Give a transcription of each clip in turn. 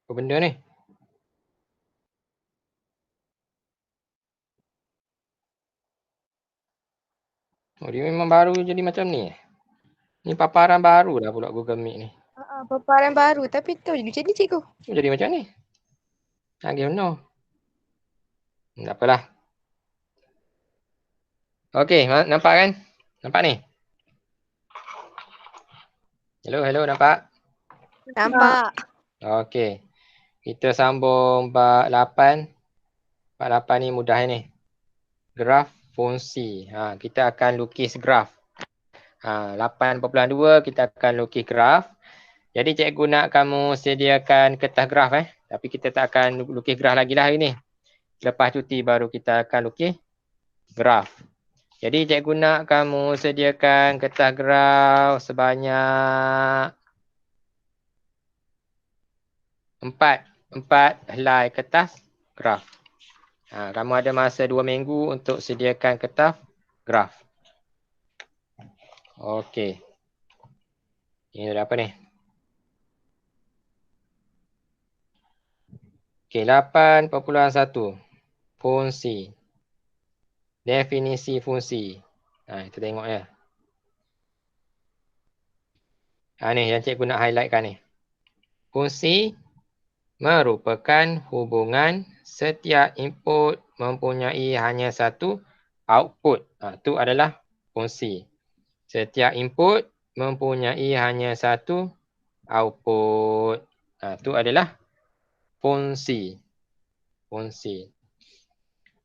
Apa benda ni? Oh, dia memang baru jadi macam ni. Ni paparan baru dah pula Google Meet ni. Paparan baru tapi tu macam ni cikgu. Jadi macam ni. I don't know. Tak apalah. Okey, nampak kan? Nampak ni? Hello, nampak? Nampak. Okey. Kita sambung bab 8. Bab 8 ni mudah ni. Graf fungsi. Kita akan lukis graf. 8.2 kita akan lukis graf. Jadi cikgu nak kamu sediakan kertas graf Tapi kita tak akan lukis graf lagi lah hari ni. Lepas cuti baru kita akan lukis graf. Jadi cikgu nak kamu sediakan kertas graf sebanyak 4 helai kertas graf. Kamu ada masa 2 minggu untuk sediakan kertas graf. Okey. Ini ada apa ni? Okey, 8.1. Fungsi. Definisi fungsi. Kita tengok ya. Ni yang cikgu nak highlightkan ni. Fungsi merupakan hubungan setiap input mempunyai hanya satu output. Itu adalah fungsi. Setiap input mempunyai hanya satu output. Itu adalah fungsi. Fungsi.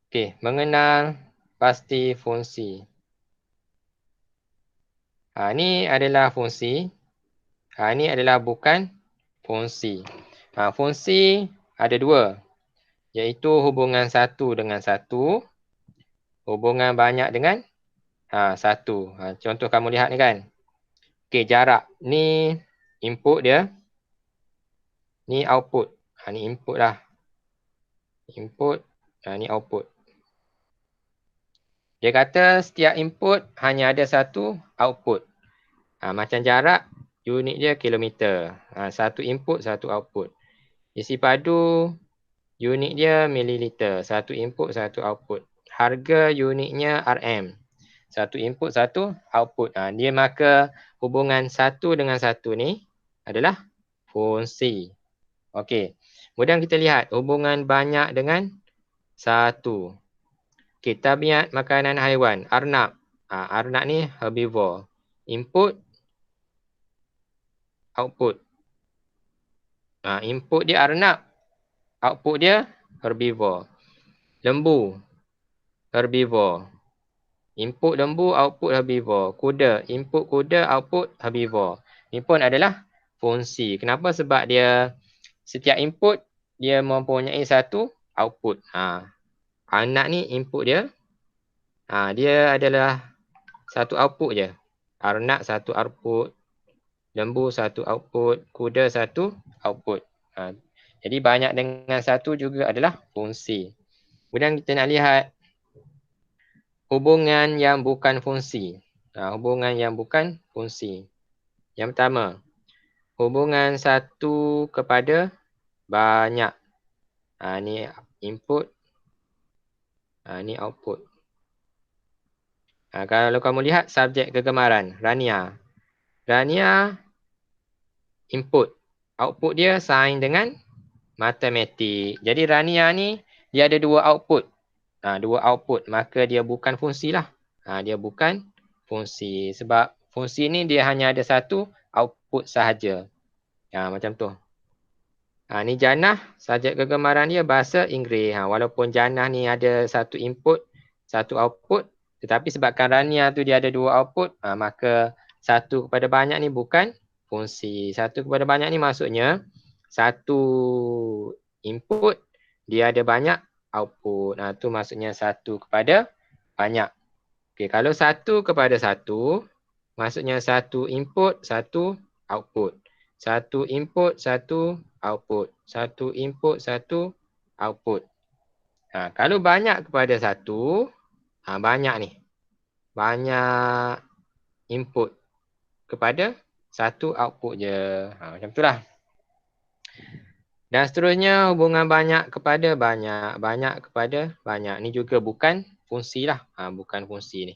Okey, mengenal pasti fungsi. Ini adalah fungsi. Ini adalah bukan fungsi. Fungsi ada dua. Iaitu hubungan satu dengan satu. Hubungan banyak dengan satu. Contoh kamu lihat ni kan. Okey, jarak. Ni input dia. Ni output. Ni input lah. Input. Ni output. Dia kata setiap input hanya ada satu output. Macam jarak, unit dia kilometer. Satu input, satu output. Isi padu, unit dia mililiter. Satu input, satu output. Harga unitnya RM. Satu input, satu output. Dia maka hubungan satu dengan satu ni adalah fungsi. Okey. Kemudian kita lihat hubungan banyak dengan satu. Okey, tabiat makanan haiwan. Arnab. Arnab ni herbivore. Input, output. Input dia arnab. Output dia herbivore. Lembu. Herbivore. Input lembu, output herbivore. Kuda. Input kuda, output herbivore. Ini pun adalah fungsi. Kenapa? Sebab dia setiap input dia mempunyai satu output. Anak ni input dia. Dia adalah satu output je. Arnab satu output. Lembu satu output. Kuda satu output. Jadi banyak dengan satu juga adalah fungsi. Kemudian kita nak lihat hubungan yang bukan fungsi. Hubungan yang bukan fungsi. Yang pertama, hubungan satu kepada banyak. Ni input. Ni output. Kalau kamu lihat subjek kegemaran, Rania. Rania input. Output dia sains dengan matematik. Jadi Rania ni dia ada dua output. Dua output, maka dia bukan fungsi lah. Dia bukan fungsi. Sebab fungsi ni dia hanya ada satu output sahaja. Macam tu. Ni Janah, subjek kegemaran dia bahasa Inggeris. Walaupun Janah ni ada satu input, satu output. Tetapi sebabkan Rania tu dia ada dua output, maka satu kepada banyak ni bukan fungsi. Satu kepada banyak ni maksudnya satu input dia ada banyak output. Tu maksudnya satu kepada banyak. Okey, kalau satu kepada satu, maksudnya satu input, satu output. Satu input, satu output. Satu input, satu output. Kalau banyak kepada satu, banyak ni. Banyak input kepada satu output je. Macam itulah. Dan seterusnya hubungan banyak kepada banyak. Banyak kepada banyak. Ni juga bukan fungsi lah. Bukan fungsi ni.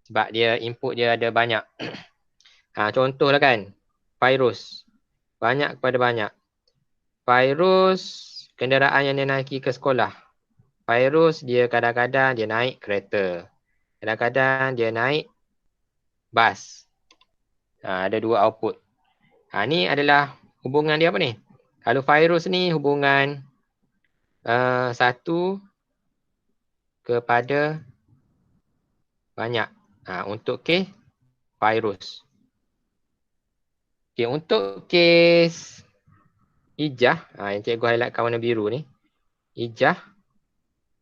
Sebab dia input dia ada banyak. Contoh lah kan. Virus. Banyak kepada banyak. Virus kenderaan yang dia naiki ke sekolah. Virus dia kadang-kadang dia naik kereta. Kadang-kadang dia naik bas. Ada dua output. Ni adalah hubungan dia apa ni? Kalau virus ni hubungan satu kepada banyak. Untuk kes virus. Okay, untuk kes Ijah, yang cikgu highlightkan warna biru ni. Ijah,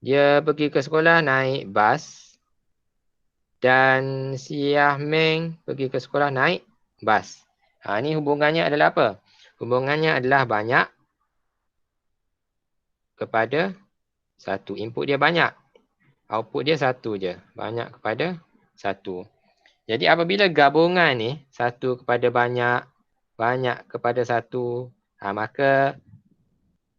dia pergi ke sekolah naik bas. Dan si Ahmeng pergi ke sekolah naik bas. Ni hubungannya adalah apa? Hubungannya adalah banyak kepada satu. Input dia banyak. Output dia satu je. Banyak kepada satu. Jadi apabila gabungan ni satu kepada banyak, banyak kepada satu, maka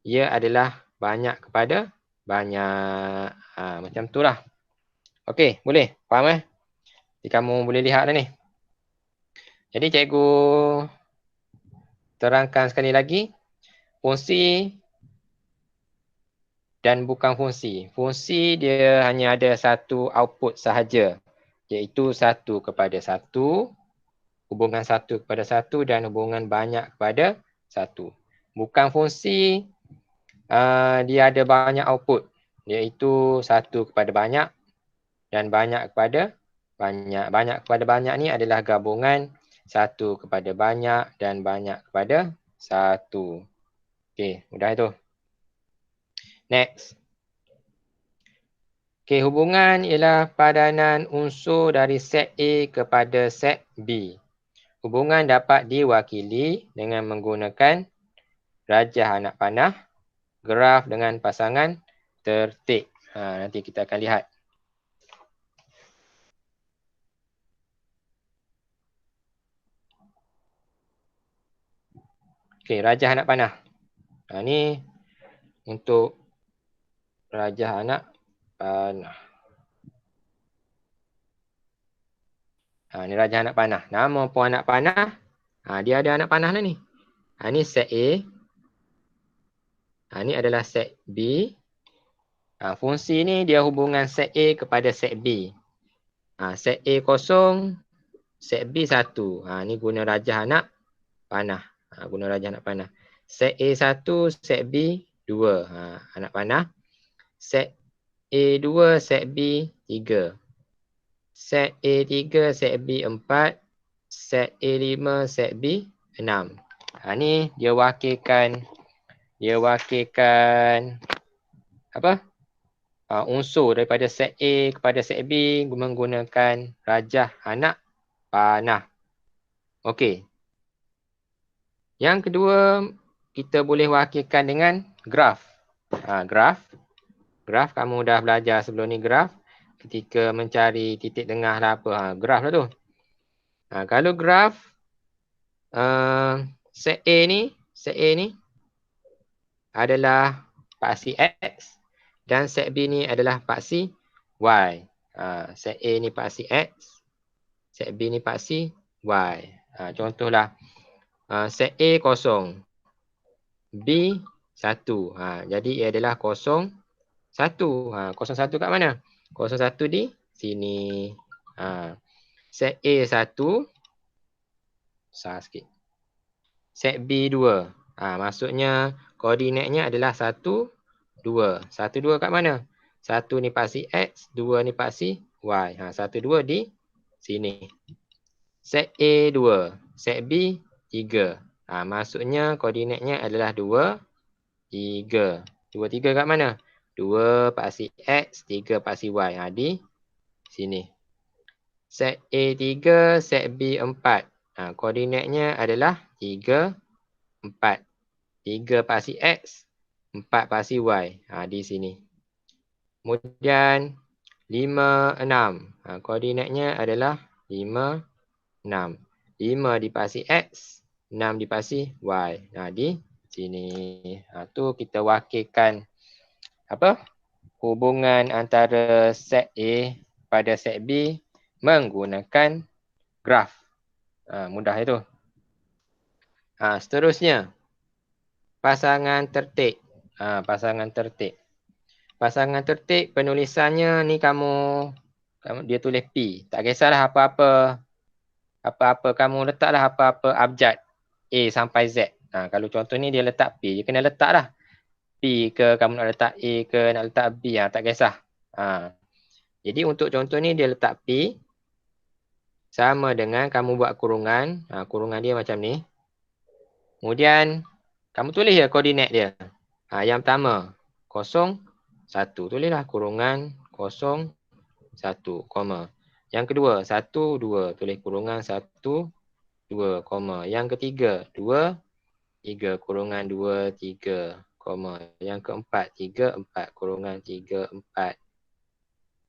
ia adalah banyak kepada banyak. Macam tu lah. Okey, boleh? Faham Jadi kamu boleh lihat dah ni. Jadi cikgu terangkan sekali lagi. Fungsi dan bukan fungsi. Fungsi dia hanya ada satu output sahaja. Iaitu satu kepada satu. Hubungan satu kepada satu dan hubungan banyak kepada satu. Bukan fungsi, dia ada banyak output. Iaitu satu kepada banyak dan banyak kepada banyak. Banyak kepada banyak ni adalah gabungan satu kepada banyak dan banyak kepada satu. Okey, mudah itu. Next. Okey, hubungan ialah padanan unsur dari set A kepada set B. Hubungan dapat diwakili dengan menggunakan rajah anak panah, graf dengan pasangan tertik. Nanti kita akan lihat. Okey, rajah anak panah. Ni untuk rajah anak panah. Ni rajah anak panah. Nama pun anak panah. Dia ada anak panah lah ni. Ni set A. Ni adalah set B. Fungsi ni dia hubungan set A kepada set B. Set A kosong, set B 1. Ni guna rajah anak panah. Guna rajah anak panah. Set A 1, set B 2. Anak panah. Set A 2, set B 3. Set A 3, set B 4. Set A 5, set B 6. Ni dia wakilkan apa? Unsur daripada set A kepada set B menggunakan rajah anak panah. Okey. Yang kedua, kita boleh wakilkan dengan graf. Graf kamu dah belajar sebelum ni graf. Ketika mencari titik tengah lah apa. Graf lah tu. Kalau graf set A ni adalah paksi X dan set B ni adalah paksi Y. Set A ni paksi X, set B ni paksi Y. Contohlah set A kosong, B 1. Jadi ia adalah 01. 01 kat mana? 01 di sini. Set A 1. Besar sikit. Set B 2. Maksudnya koordinatnya adalah 1, 2. 1, 2 kat mana? 1 ni paksi X, 2 ni paksi Y. 1, 2 di sini. Set A 2. Set B 3. Maksudnya koordinatnya adalah 2, 3. 2, 3 kat mana? 2 paksi X, 3 paksi Y. Di sini. Set A 3, set B 4. Koordinatnya adalah 3, 4. 3 paksi X, 4 paksi Y. Di sini. Kemudian 5, 6. Koordinatnya adalah 5, 6. 5 dipasi X, 6 dipasi Y. Di sini. Tu kita wakilkan apa? Hubungan antara set A pada set B menggunakan graf. Mudah itu. Seterusnya, pasangan tertik. Pasangan tertik. Pasangan tertik penulisannya ni kamu dia tulis P. Tak kisahlah apa-apa kamu letaklah apa-apa abjad A sampai Z. Kalau contoh ni dia letak P, dia kena letaklah P ke, kamu nak letak A ke, nak letak B, tak kisah. Jadi untuk contoh ni dia letak P sama dengan kamu buat kurungan. Kurungan dia macam ni. Kemudian kamu tulis ya koordinat dia. Yang pertama 0, 1. Tulislah kurungan 0, 1, koma. Yang kedua 1, 2. Tulis kurungan 1, 2, koma. Yang ketiga 2, 3, kurungan 2, 3, koma. Yang keempat 3, 4, kurungan 3, 4.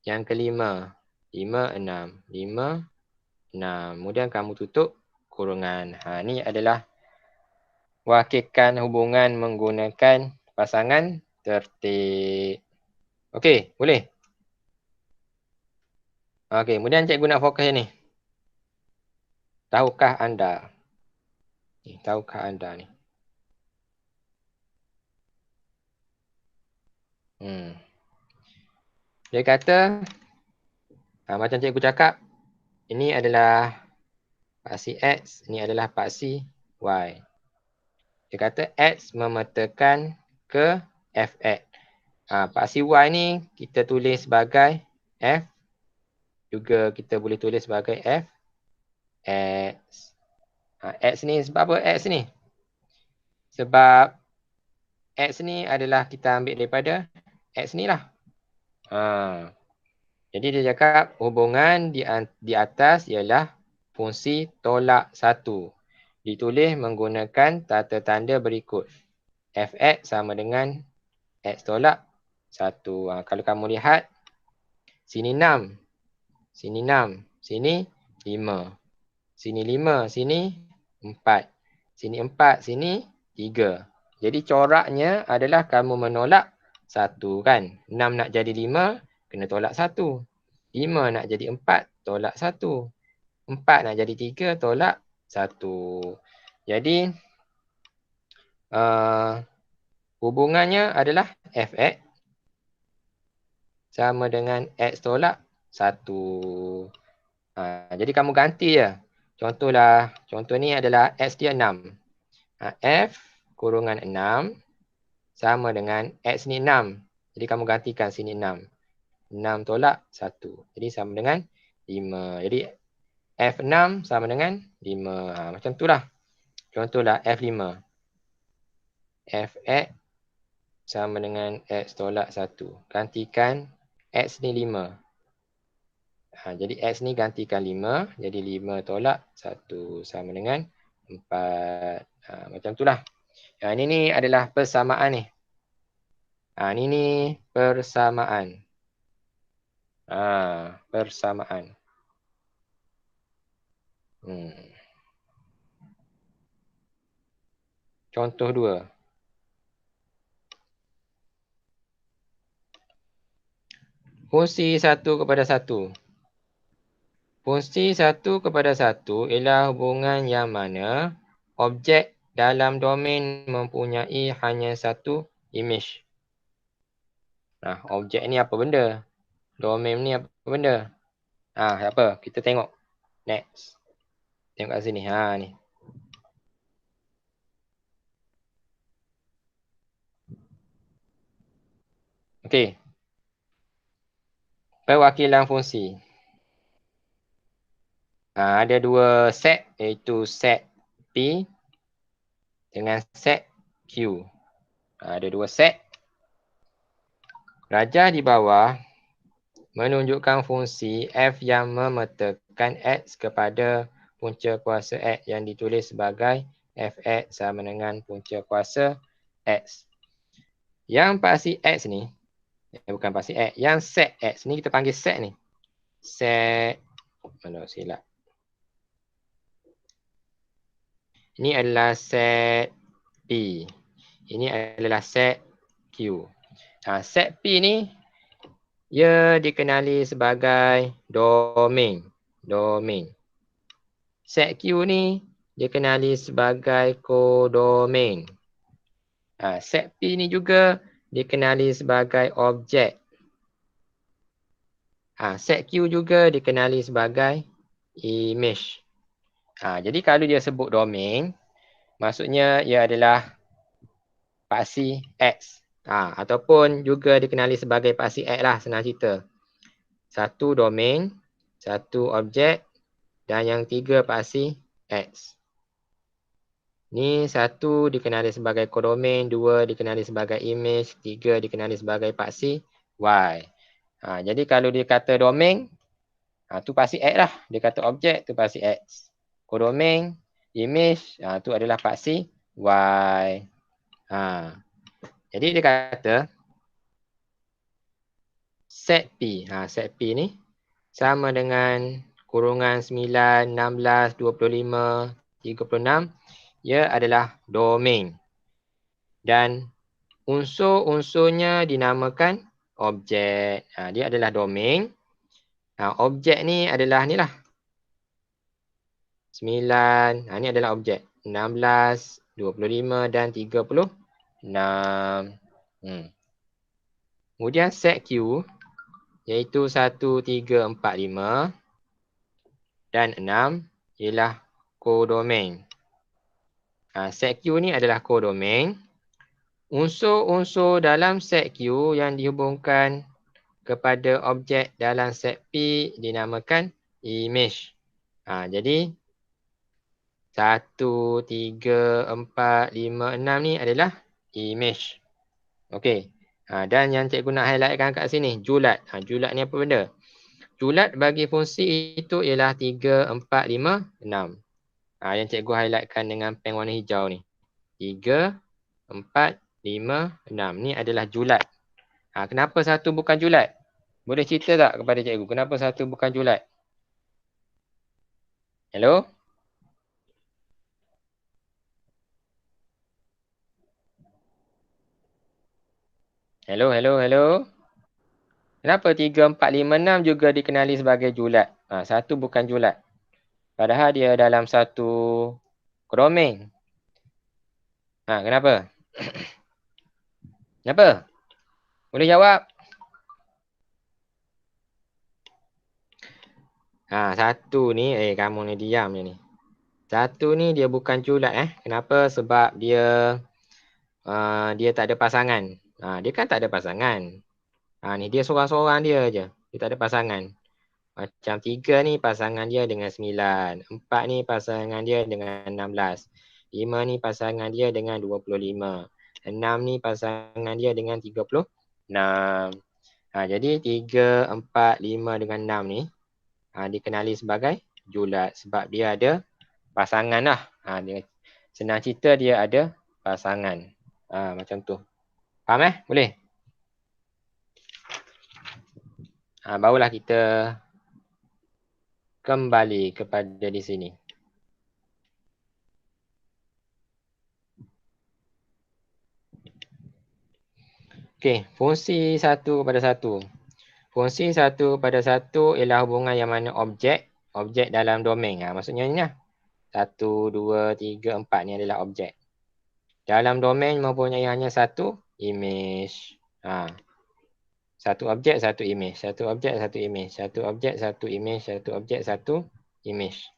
Yang kelima 5, 6, 5, 6. Kemudian kamu tutup kurungan. Ni adalah wakilkan hubungan menggunakan pasangan tertik. Okey, boleh? Okey, kemudian cikgu nak fokus ni. Tahukah anda? Tahukah anda ni? Dia kata, macam cikgu cakap, ini adalah paksi X, ini adalah paksi Y. Dia kata X memetakan ke Fx. Paksi Y ni kita tulis sebagai F. Juga kita boleh tulis sebagai F. X. X ni sebab apa X ni? Sebab X ni adalah kita ambil daripada X ni lah. Jadi dia cakap hubungan di atas ialah fungsi tolak 1. Ditulis menggunakan tata tanda berikut. Fx sama dengan X tolak 1. Kalau kamu lihat, sini 6. Sini 6. Sini 5. Sini 5. Sini 4. Sini 4. Sini 3. Jadi coraknya adalah kamu menolak 1 kan. 6 nak jadi 5, kena tolak 1. 5 nak jadi 4, tolak 1. 4 nak jadi 3, tolak 1. Jadi hubungannya adalah Fx sama dengan X tolak 1. Jadi kamu ganti je. Contoh ni adalah X dia 6. F kurungan 6 sama dengan X ni 6. Jadi kamu gantikan sini 6. 6 tolak 1. Jadi sama dengan 5. Jadi F6 sama dengan 5. Macam tu lah. Contohlah F5. Fx sama dengan X tolak 1. Gantikan X ni 5. Jadi X ni gantikan 5. Jadi 5 tolak 1 sama dengan 4. Macam tu lah. Ini ni adalah persamaan ni. Ini ni persamaan. Persamaan. Contoh 2. Fungsi 1 kepada 1. Fungsi 1 kepada 1 ialah hubungan yang mana objek dalam domain mempunyai hanya satu image. Objek ni apa benda? Domain ni apa benda? Apa? Kita tengok. Next. Tengok kat sini. Ni. Okey. Perwakilan fungsi. Ada dua set, iaitu set P dengan set Q. Ada dua set. Rajah di bawah menunjukkan fungsi F yang memetakan X kepada punca kuasa X yang ditulis sebagai Fx sama dengan punca kuasa X. Yang paksi X ni, bukan paksi X, yang set X ni kita panggil set ni. Set, mana silap. Ini adalah set P. Ini adalah set Q. Set P ni ia dikenali sebagai domain. Set Q ni dikenali sebagai kodomain. Set P ni juga dikenali sebagai objek. Set Q juga dikenali sebagai image. Jadi kalau dia sebut domain, maksudnya ia adalah paksi X. Ataupun juga dikenali sebagai paksi X lah, senang cerita. Satu domain, satu objek dan yang tiga paksi X. Ni satu dikenali sebagai kodomain, dua dikenali sebagai image, tiga dikenali sebagai paksi Y. Jadi kalau dia kata domain, tu paksi X lah. Dia kata objek, tu paksi X. Kodomain, image, tu adalah paksi Y. Jadi dia kata set P. Set P ni sama dengan kurungan 9, 16, 25, 36. Ia adalah domain. Dan unsur-unsurnya dinamakan objek. Dia adalah domain. Objek ni adalah ni lah. 9. Ni adalah objek. 16, 25 dan 36. Kemudian set Q iaitu 1, 3, 4, 5 dan 6 ialah kodomain. Set Q ni adalah kodomain. Unsur-unsur dalam set Q yang dihubungkan kepada objek dalam set P dinamakan image. Jadi 1, 3, 4, 5, 6 ni adalah image. Okey. Dan yang cikgu nak highlightkan kat sini, julat. Julat ni apa benda? Julat bagi fungsi itu ialah 3, 4, 5, 6. Yang cikgu highlightkan dengan pen warna hijau ni. 3, 4, 5, 6. Ni adalah julat. Kenapa satu bukan julat? Boleh cerita tak kepada cikgu? Kenapa satu bukan julat? Hello? Hello? Kenapa 3, 4, 5, 6 juga dikenali sebagai julat? Satu bukan julat. Padahal dia dalam satu kodomain. Kenapa? Kenapa? Boleh jawab? Satu ni, kamu ni diam je ni. Satu ni dia bukan julat. Kenapa? Sebab dia tak ada pasangan. Dia kan tak ada pasangan. Ni dia seorang-seorang dia je. Dia tak ada pasangan. Macam 3 ni pasangan dia dengan 9. 4 ni pasangan dia dengan 16. 5 ni pasangan dia dengan 25. 6 ni pasangan dia dengan 36. Jadi 3, 4, 5 dengan 6 ni dikenali sebagai julat. Sebab dia ada pasangan lah. Dia, senang cerita dia ada pasangan. Macam tu. Faham Boleh? Barulah kita kembali kepada di sini. Okey, fungsi 1 pada 1. Fungsi 1 pada 1 ialah hubungan yang mana objek dalam domain. Maksudnya ni lah. 1, 2, 3, 4 ni adalah objek. Dalam domain mempunyai hanya satu image. Satu objek, satu image. Satu objek, satu image. Satu objek, satu image. Satu objek, satu image.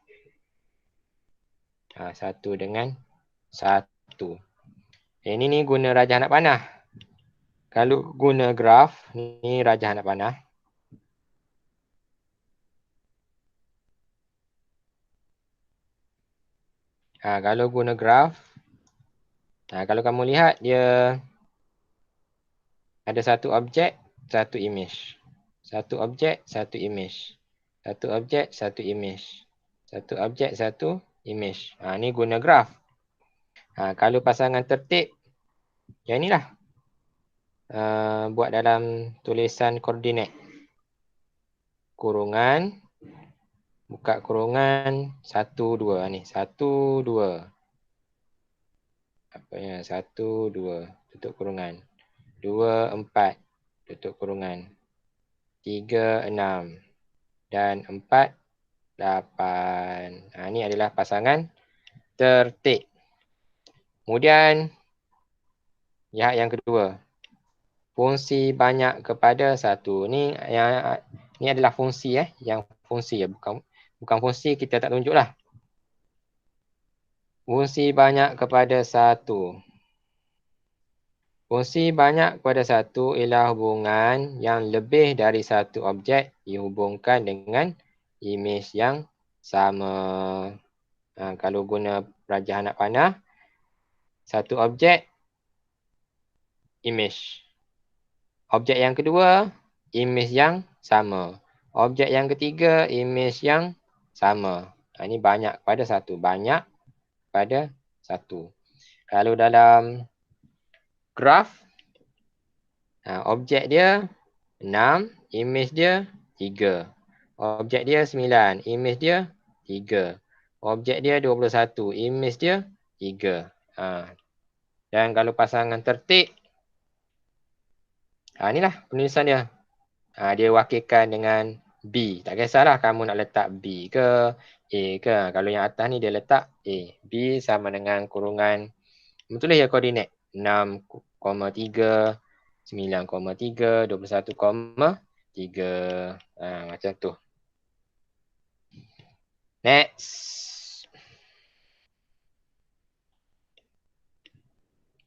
Satu dengan satu. Ini ni guna rajah anak panah. Kalau guna graf, ni rajah anak panah. Kalau guna graf, kalau kamu lihat dia ada satu objek, satu image. Satu objek, satu image. Satu objek, satu image. Satu objek, satu image. Ni guna graf. Kalau pasangan tertib, yang inilah. Buat dalam tulisan koordinat. Kurungan. Buka kurungan 1, 2. Ni 1, 2. Pokoknya 1, 2, tutup kurungan. 2, 4, tutup kurungan. 3, 6. Dan 4, 8. Ini adalah pasangan tertik. Kemudian, lihat yang kedua. Fungsi banyak kepada 1. Ni adalah fungsi yang fungsi ya, bukan fungsi kita tak tunjuklah. Fungsi banyak kepada 1. Fungsi banyak kepada 1 ialah hubungan yang lebih dari satu objek dihubungkan dengan imej yang sama. Kalau guna rajah anak panah, satu objek, imej. Objek yang kedua, imej yang sama. Objek yang ketiga, imej yang sama. Ini banyak pada 1. Banyak pada 1. Kalau dalam graf, objek dia 6, imej dia 3. Objek dia 9, imej dia 3. Objek dia 21, imej dia 3. Dan kalau pasangan tertik, inilah penulisan dia. Dia wakilkan dengan B. Tak kisahlah kamu nak letak B ke A ke. Kalau yang atas ni dia letak A. B sama dengan kurungan, tulis ya koordinat. 6,3, 9,3, 21,3. Macam tu. Next.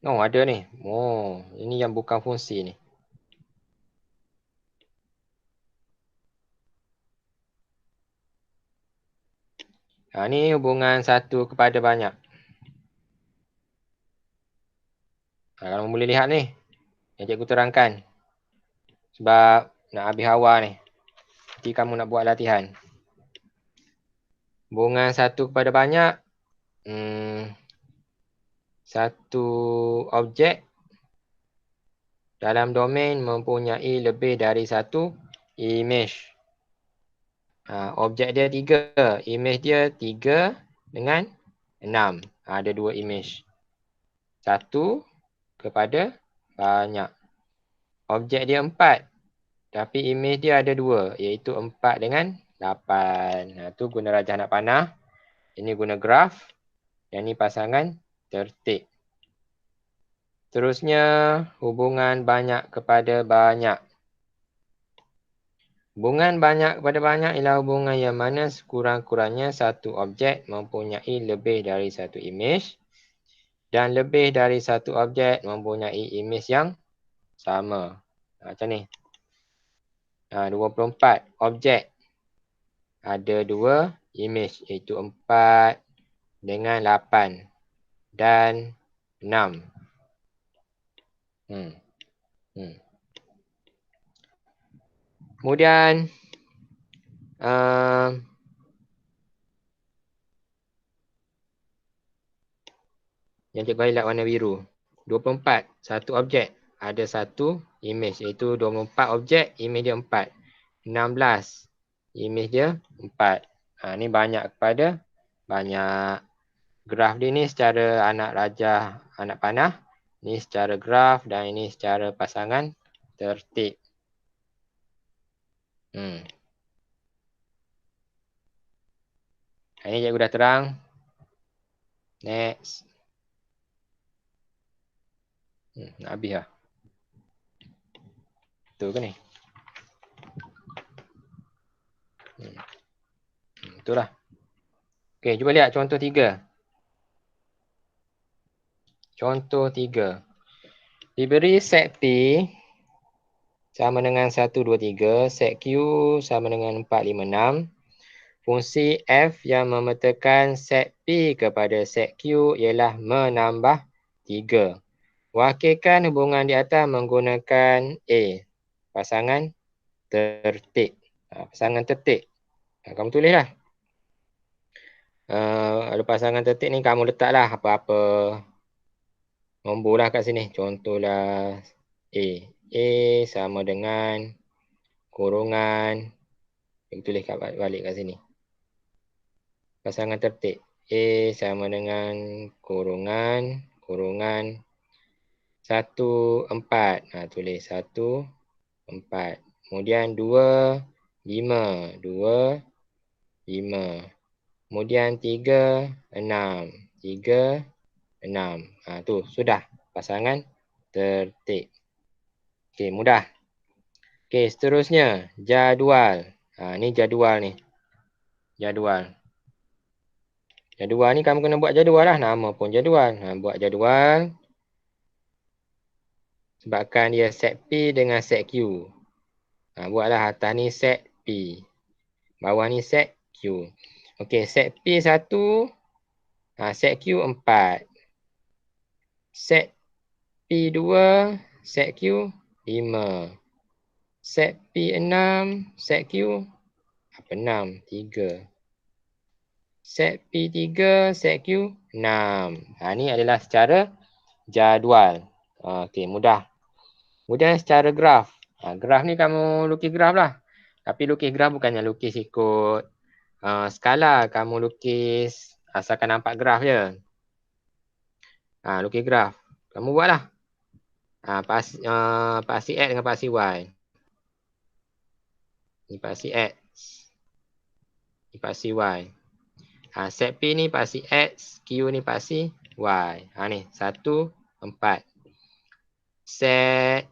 Oh, ada ni. Oh, ini yang bukan fungsi ni. Ni hubungan 1 kepada banyak. Kalau boleh lihat ni, yang cikgu terangkan. Sebab nak habis awal ni. Nanti kamu nak buat latihan. Hubungan 1 kepada banyak. Satu objek dalam domain mempunyai lebih dari satu imej. Objek dia 3. Imej dia 3 dengan 6. Ada 2 imej. 1 kepada banyak. Objek dia 4. Tapi imej dia ada 2. Iaitu 4 dengan 8. Tu guna rajah anak panah. Ini guna graf. Yang ni pasangan tertik. Terusnya, hubungan banyak kepada banyak. Hubungan banyak kepada banyak ialah hubungan yang mana sekurang-kurangnya satu objek mempunyai lebih dari satu imej dan lebih dari satu objek mempunyai imej yang sama. Macam ni. 24 objek ada 2 imej, iaitu 4 dengan 8 dan 6. Kemudian yang cikgu highlight warna biru. 24, satu objek ada satu imej, iaitu 24 objek, imej dia 4. 16, imej dia 4. Ni banyak kepada banyak. Graf dia ni secara anak rajah, anak panah. Ni secara graf dan ini secara pasangan tertik. Ini cikgu dah terang. Next. Nak habis lah. Betul ke ni? Itulah. Okey, cuba lihat contoh 3. Contoh 3. Diberi set P sama dengan 1, 2, 3. Set Q sama dengan 4, 5, 6. Fungsi F yang memetakan set P kepada set Q ialah menambah 3. Wakilkan hubungan di atas menggunakan A. Pasangan tertik. Pasangan tertik. Kamu tulislah. Ada pasangan tertik ni kamu letaklah apa-apa nombor lah kat sini. Contohlah A. A sama dengan kurungan. Kita tulis balik kat sini. Pasangan tertik. A sama dengan kurungan kurungan 1, 4. Tulis 1, 4. Kemudian 2, 5. 2, 5. Kemudian 3, 6. 3, 6. Tu sudah pasangan tertib. Okey, mudah. Okey, seterusnya jadual. Ni jadual ni. Jadual. Jadual ni kamu kena buat jadual lah. Nama pun jadual. Buat jadual. Sebabkan dia set P dengan set Q. Buatlah atas ni set P. Bawah ni set Q. Okey, set P 1. Set Q 4. Set P 2. Set Q 5. Set P 6. Set Q 6. 3. Set P 3. Set Q 6. Ni adalah secara jadual. Okey, mudah. Kemudian secara graf. Graf ni kamu lukis graf lah. Tapi lukis graf bukannya lukis ikut skala. Kamu lukis asalkan nampak graf je. Lukis graf. Kamu buatlah. Paksi X dengan paksi Y. Ni paksi X. Ni paksi Y. Set P ni paksi X. Q ni paksi Y. Ni 1, 4. Set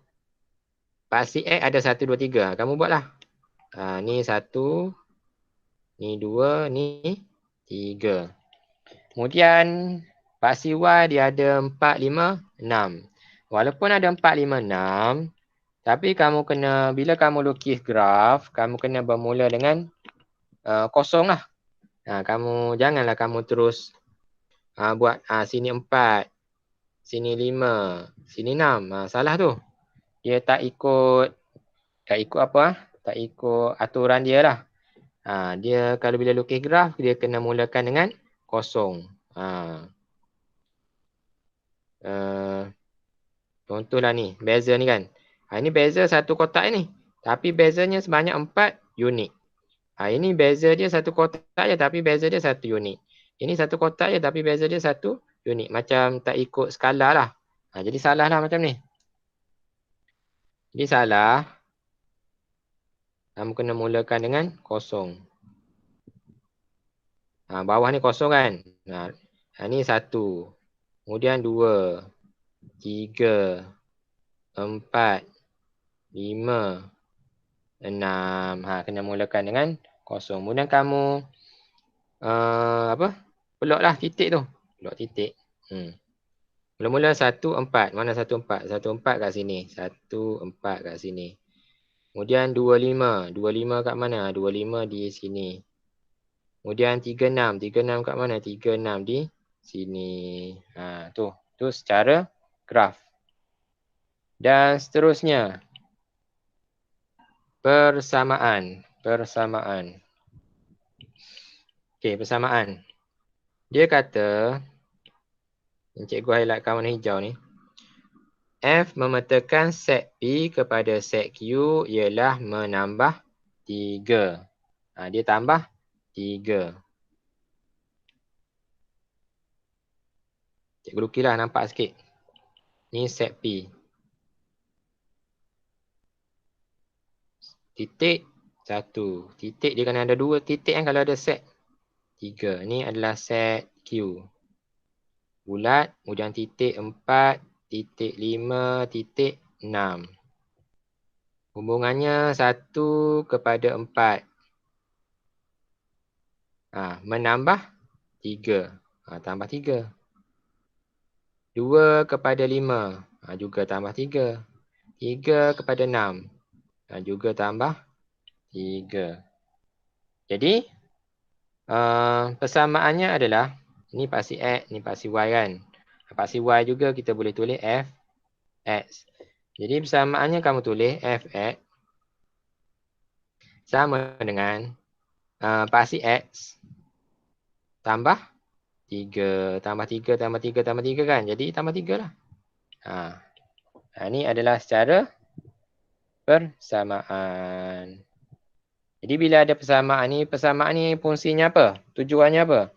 paksi X ada 1, 2, 3. Kamu buatlah. Ni 1. Ni 2. Ni 3. Kemudian paksi Y dia ada 4, 5, 6. Walaupun ada 4, 5, 6. Tapi kamu kena, bila kamu lukis graf, kamu kena bermula dengan kosong lah. Kamu janganlah kamu terus buat sini 4. Sini 5. Sini 6. Salah tu. Dia tak ikut apa? Tak ikut aturan dia lah. Dia kalau bila lukis graf, dia kena mulakan dengan kosong. Contohlah ni, beza ni kan. Ini beza satu kotak ni. Tapi bezanya sebanyak 4 unit. Ini beza dia satu kotak je tapi beza dia 1 unit. Ini satu kotak je tapi beza dia 1 unit. Macam tak ikut skala lah. Jadi salah lah macam ni. Jadi salah. Kamu kena mulakan dengan kosong. Bawah ni kosong kan. Ni 1. Kemudian 2. 3. 4. 5. 6. Kena mulakan dengan kosong. Kemudian kamu peloklah titik tu. Pelok titik. Mula-mula 1, 4. Mana 1, 4? 1, 4 kat sini. 1, 4 kat sini. Kemudian 2, 5. 2, 5 kat mana? 2, 5 di sini. Kemudian 3, 6. 3, 6 kat mana? 3, 6 di sini. Tu secara graf. Dan seterusnya. Persamaan. Okey, persamaan. Dia kata, cikgu highlight warna hijau ni. F memetakan set P kepada set Q ialah menambah 3. Dia tambah 3. Cikgu lukislah nampak sikit. Ni set P. Titik 1. Titik dia kena ada 2 titik kan kalau ada set 3. Ni adalah set Q. Bulat, kemudian titik 4, titik 5, titik 6. Hubungannya 1 kepada 4. Menambah 3. Tambah 3. 2 kepada 5. Juga tambah 3. 3 kepada 6. Juga tambah 3. Jadi, persamaannya adalah, ni paksi X, ni paksi Y kan. Paksi Y juga kita boleh tulis Fx. Jadi, persamaannya kamu tulis Fx sama dengan paksi X tambah 3. Tambah 3, tambah 3, tambah 3 kan. Jadi, tambah 3 lah. Ini adalah secara persamaan. Jadi bila ada persamaan ni fungsinya apa? Tujuannya apa?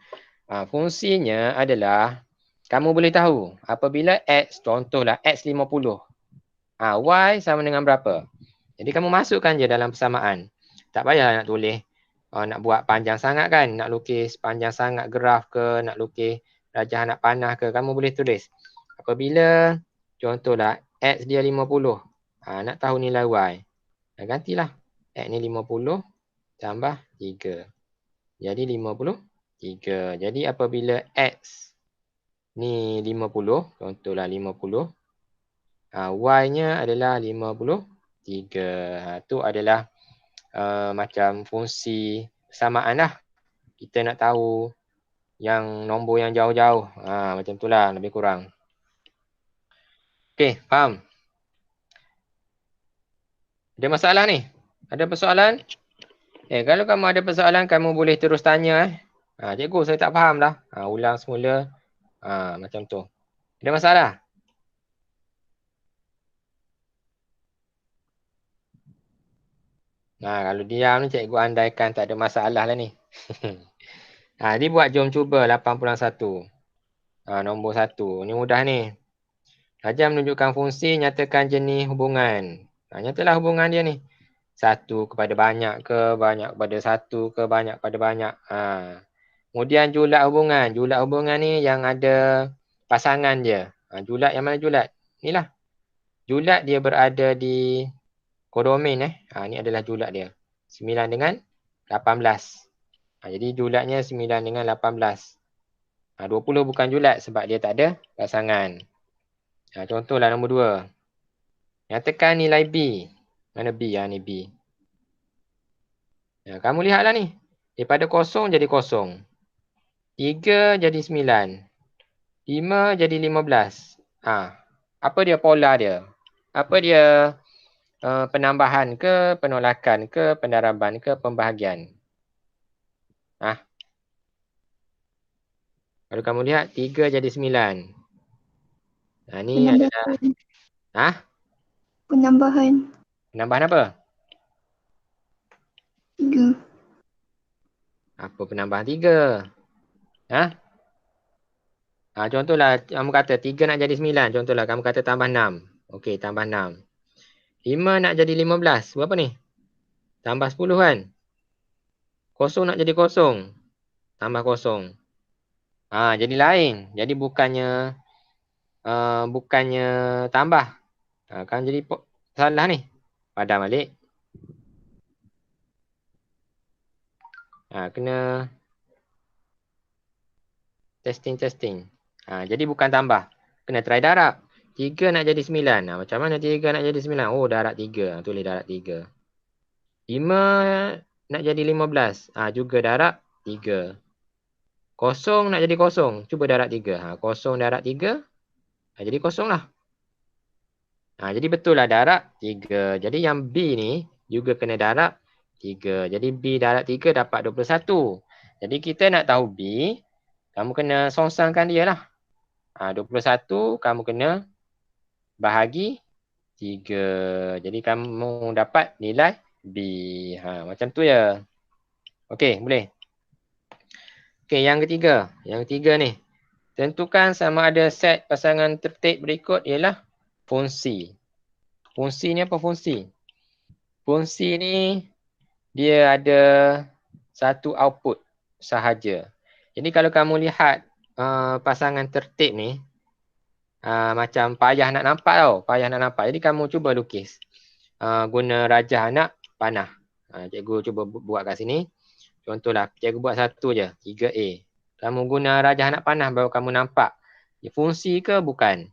Fungsinya adalah kamu boleh tahu apabila X, contohlah X 50. Y sama dengan berapa? Jadi kamu masukkan je dalam persamaan. Tak payah nak tulis, nak buat panjang sangat kan, nak lukis panjang sangat graf ke, nak lukis rajah anak panah ke, kamu boleh tulis. Apabila contohlah X dia 50, nak tahu nilai Y, gantilah X ni 50 tambah 3. Jadi 53. Jadi apabila X ni 50, contohlah 50, Y-nya adalah 53. Itu adalah macam fungsi persamaan lah. Kita nak tahu yang nombor yang jauh-jauh. Macam itulah lebih kurang. Okey, faham? Ada masalah ni? Ada persoalan? Kalau kamu ada persoalan, kamu boleh terus tanya. Cikgu, saya tak faham dah. Ulang semula. Macam tu. Ada masalah? Kalau diam ni cikgu andaikan tak ada masalah lah ni. Ni buat jom cuba 8.1. Nombor 1. Ni mudah ni. Rajah menunjukkan fungsi, nyatakan jenis hubungan. Nyatalah hubungan dia ni. 1 kepada banyak ke, banyak kepada 1 ke, banyak kepada banyak. Kemudian julat hubungan. Julat hubungan ni yang ada pasangan dia. Julat yang mana julat? Inilah. Julat dia berada di kodomain. Ni adalah julat dia. 9 dengan 18. Jadi julatnya 9 dengan 18. 20 bukan julat sebab dia tak ada pasangan. Contohlah nombor 2. Nyatakan nilai B. Mana B? Ni B. Kamu lihatlah ni. Daripada 0 jadi 0. 3 jadi 9. 5 jadi 15. Apa dia pola dia? Apa dia penambahan ke, penolakan ke, pendaraban ke, pembahagian? Kalau kamu lihat 3 jadi 9. Ni adalah Penambahan. Penambahan apa? 3. Apa penambahan 3? Contohlah kamu kata 3 nak jadi 9. Contohlah kamu kata tambah 6. Okey, tambah 6. 5 nak jadi 15. Berapa ni? Tambah 10 kan? 0 nak jadi 0. Tambah 0. Jadi lain. Jadi bukannya tambah. Kan jadi salah ni. Padam balik. Kena testing. Jadi bukan tambah. Kena try darab. 3 nak jadi 9. Macam mana 3 nak jadi 9? Oh, darab 3. Tulis darab 3. 5 nak jadi 15. Juga darab 3. 0 nak jadi 0. Cuba darab 3. 0 darab 3. Jadi 0 lah. Jadi betul lah darab 3. Jadi yang B ni juga kena darab 3. Jadi B darab 3 dapat 21. Jadi kita nak tahu B, kamu kena songsangkan dia lah. 21 kamu kena bahagi 3. Jadi kamu dapat nilai B. Macam tu ya. Okey, boleh. Okey, yang ketiga. Yang ketiga ni. Tentukan sama ada set pasangan tertib berikut ialah fungsi. Fungsi ni apa fungsi? Fungsi ni dia ada satu output sahaja. Jadi kalau kamu lihat pasangan tertib ni, macam payah nak nampak tau. Payah nak nampak. Jadi kamu cuba lukis. Guna rajah anak panah. Cikgu cuba buat kat sini. Contohlah, cikgu buat satu je. 3A. Kamu guna rajah anak panah baru kamu nampak. Fungsi ke bukan?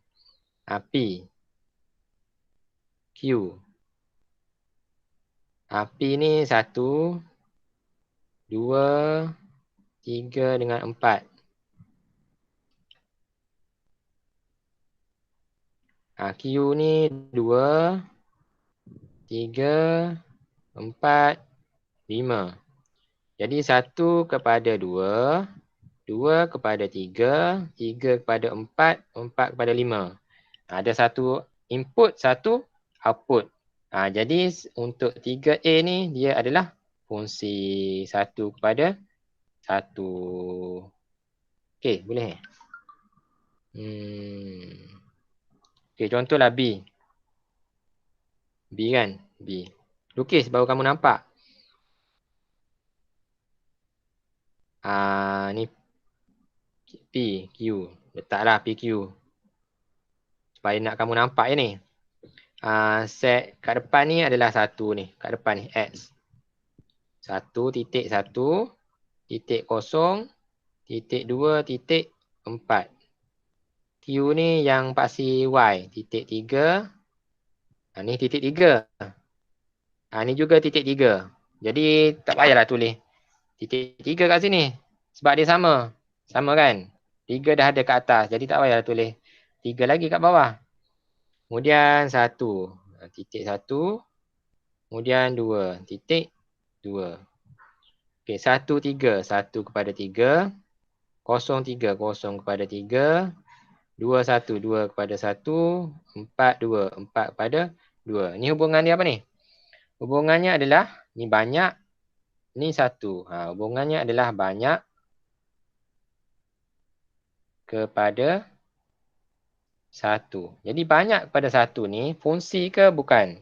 P. Q. P ni 1, 2, 3 dengan 4. Q ni 2, 3, 4, 5. Jadi 1 kepada 2, 2 kepada 3, 3 kepada 4, 4 kepada 5. Ada satu input, satu output. Jadi untuk 3A ni dia adalah fungsi 1 kepada 1. Okey, boleh? Okay, contohlah B. B kan? B. Lukis baru kamu nampak. Ni P, Q. Letaklah PQ. Supaya nak kamu nampak je ni. Set kat depan ni adalah 1 ni. Kat depan ni, X. 1.1, titik 0, titik 2, titik 4. Q ni yang paksi Y. Titik 3. Ni titik 3. Ni juga titik 3. Jadi tak payahlah tulis titik 3 kat sini. Sebab dia sama. Sama kan? 3 dah ada kat atas. Jadi tak payahlah tulis 3 lagi kat bawah. Kemudian 1. Titik 1. Kemudian 2. Titik 2. Okey, 1, 3. 1 kepada 3. 0, 3. 0 kepada 3. 2, 1. 2 kepada 1. 4, 2. 4 kepada 2. Ni hubungan dia apa ni? Hubungannya adalah ni banyak. Ni 1. Hubungannya adalah banyak kepada 1. Jadi banyak kepada 1 ni fungsi ke bukan?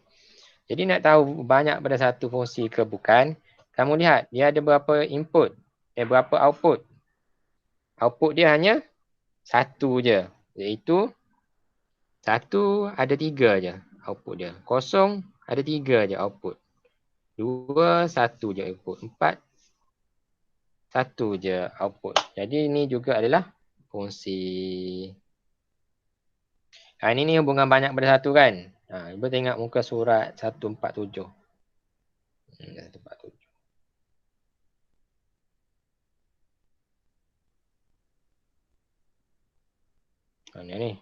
Jadi nak tahu banyak pada 1 fungsi ke bukan, kamu lihat dia ada berapa input, berapa output. Output dia hanya 1 je, iaitu 1 ada 3 je output dia. 0 ada 3 je output. 2, 1 je output. 4, 1 je output. Jadi ini juga adalah fungsi. Ini hubungan banyak pada 1 kan? Cuba tengok muka surat 147. 147. Mana ni?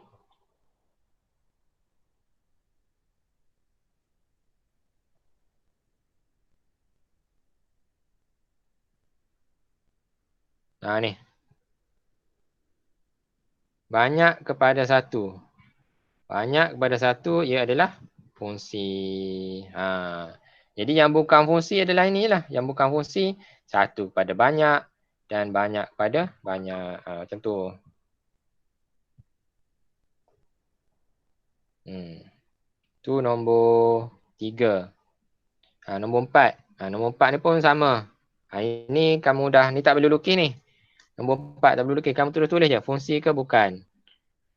Ni. Banyak kepada 1. Banyak kepada 1 ia adalah fungsi. Jadi yang bukan fungsi adalah inilah. Yang bukan fungsi 1 kepada banyak dan banyak kepada banyak. Macam tu. Tu nombor 3. Nombor 4. Nombor 4 ni pun sama. Ini kamu dah, ni tak perlu lukis ni. Nombor 4 tak perlu lukis. Kamu tulis je. Fungsi ke bukan.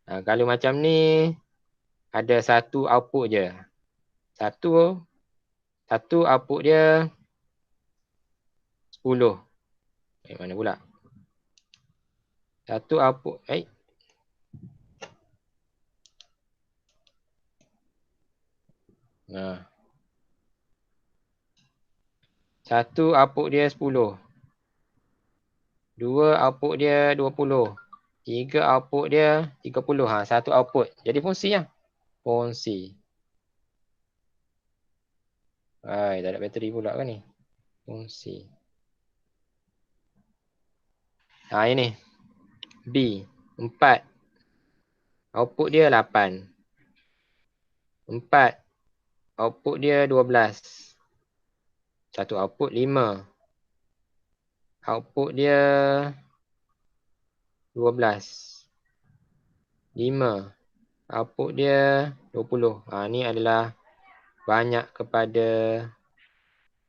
Kalau macam ni, ada 1 output je. Satu output dia 10. Mana pula? 1 output. Satu output dia 10. 2 output dia 20. 3 output dia 30. Satu output. Jadi fungsi lah. Fungsi. Tak ada bateri pula kan ni. Fungsi. Ini. B. 4. Output dia 8. 4. Output dia 12. Satu output 5. Output dia 12. 5. Output dia 20. Ni adalah banyak kepada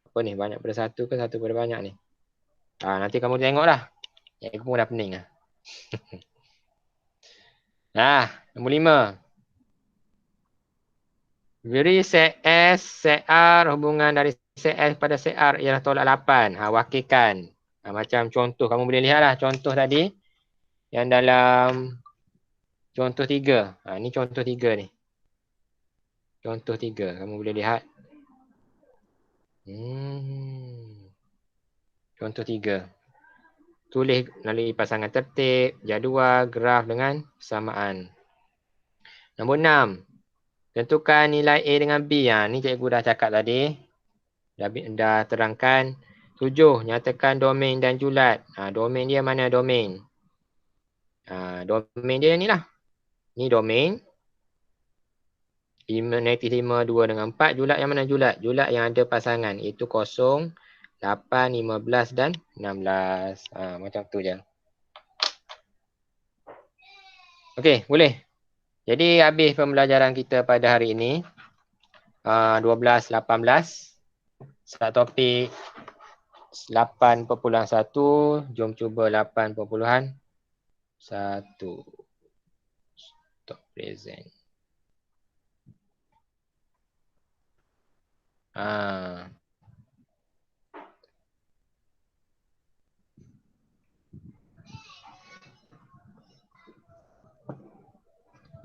apa ni? Banyak pada 1 ke 1 kepada banyak ni? Nanti kamu tengok lah. Yang aku pun dah pening lah. Nombor 5. Beri set S, set R, hubungan dari set S pada set R ialah tolak 8. Wakilkan. Macam contoh, kamu boleh lihat lah contoh tadi. Yang dalam contoh 3. Ni contoh 3 ni. Contoh 3, kamu boleh lihat. Contoh 3. Tulis melalui pasangan tertib, jadual, graf dengan persamaan. Nombor 6. Tentukan nilai A dengan B. Ni cikgu dah cakap tadi. Dah terangkan. 7. Nyatakan domain dan julat. Domain dia mana domain? Domain dia ni lah. Ni domain. -5, 2 dengan 4. Julat yang mana julat? Julat yang ada pasangan. Iaitu 0, 8, 15 dan 16. Macam tu je. Okey, boleh. Jadi habis pembelajaran kita pada hari ini. 12-18. Start topik 8.1. Jom cuba 8.1. Stop present.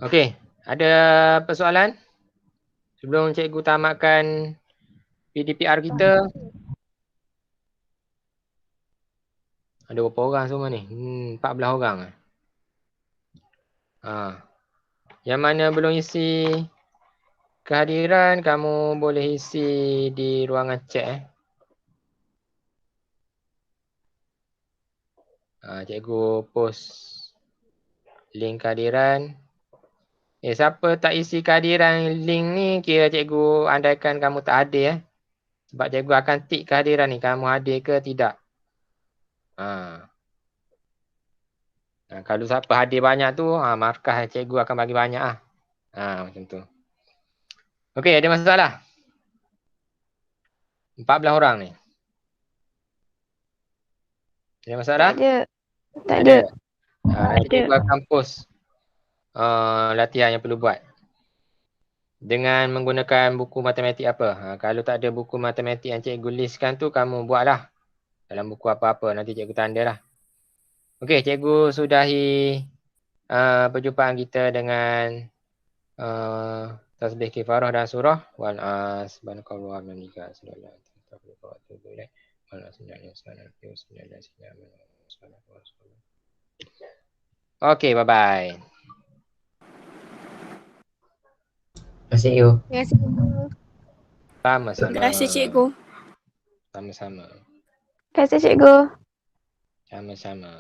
Okey, ada persoalan? Sebelum cikgu tamatkan PDPR kita. Ada berapa orang semua ni? 14 orang. Yang mana belum isi kehadiran, kamu boleh isi di ruangan chat. Cikgu post link kehadiran. Siapa tak isi kehadiran link ni, kira cikgu andaikan kamu tak hadir. Sebab cikgu akan tik kehadiran ni, kamu hadir ke tidak. Kalau siapa hadir banyak tu, markah cikgu akan bagi banyak lah. Macam tu. Okey, ada masalah? 14 orang ni. Ada masalah? Tak ada. Nanti cikgu akan post latihan yang perlu buat. Dengan menggunakan buku matematik apa. Kalau tak ada buku matematik yang cikgu listkan tu, kamu buatlah. Dalam buku apa-apa, nanti cikgu tanda lah. Okey, cikgu sudahi perjumpaan kita dengan tasbih kifarah dan surah. Wal subhanakallah wa Okey, bye-bye. Terima kasih, cikgu. Terima kasih, cikgu. Sama-sama. Terima kasih, cikgu. Sama-sama. Terima kasih, cikgu. Sama-sama.